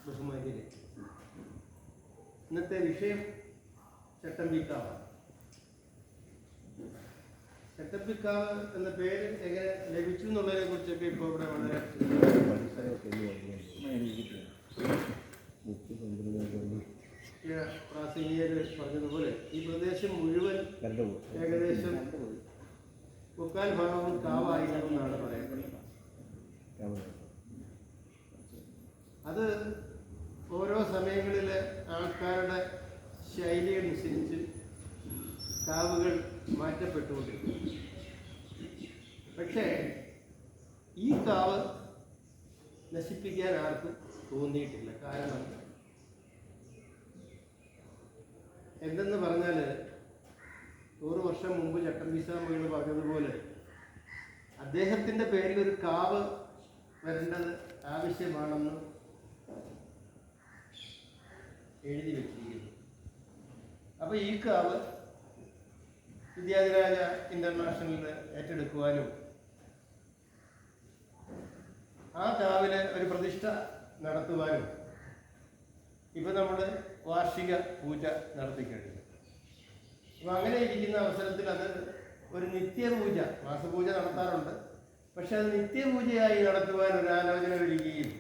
ബഹുമാന്യരെ, ഇന്നത്തെ വിഷയം ചട്ടമ്പിക്കാവാണ്. ചട്ടമ്പിക്കാവ് എന്ന പേര് എങ്ങനെ ലഭിച്ചു എന്നുള്ളതിനെ കുറിച്ചൊക്കെ ഇപ്പോൾ ഇവിടെ വളരെ പ്രാസംഗികര് പറഞ്ഞതുപോലെ ഈ പ്രദേശം മുഴുവൻ ഏകദേശം മുക്കാൽ ഭാഗവും കാവായിരുന്നു എന്നാണ് പറയപ്പെടുന്നത്. അത് ഓരോ സമയങ്ങളിലെ ആൾക്കാരുടെ ശൈലി അനുസരിച്ച് കാവുകൾ മാറ്റപ്പെട്ടുകൊണ്ടിരിക്കും. പക്ഷേ ഈ കാവ് നശിപ്പിക്കാൻ ആർക്കും തോന്നിയിട്ടില്ല. കാരണം എന്തെന്ന് പറഞ്ഞാൽ 100 വർഷം മുമ്പ് ചട്ടമ്പിസ്വാമികൾ പറഞ്ഞതുപോലെ അദ്ദേഹത്തിൻ്റെ പേരിൽ ഒരു കാവ് വരേണ്ടത് ആവശ്യമാണെന്ന് എഴുതി വെച്ചിരിക്കുന്നു. അപ്പോൾ ഈ കാവ് വിദ്യാധിരാജ ഇന്റർനാഷണലിൽ ഏറ്റെടുക്കുവാനും ആ കാവിന് ഒരു പ്രതിഷ്ഠ നടത്തുവാനും ഇപ്പം നമ്മൾ വാർഷിക പൂജ നടത്തിക്കഴിഞ്ഞു. അപ്പം അങ്ങനെ ഇരിക്കുന്ന അവസരത്തിൽ അത് ഒരു നിത്യപൂജ, മാസപൂജ നടത്താറുണ്ട്. പക്ഷെ അത് നിത്യപൂജയായി നടത്തുവാൻ ഒരു ആലോചന വരികയും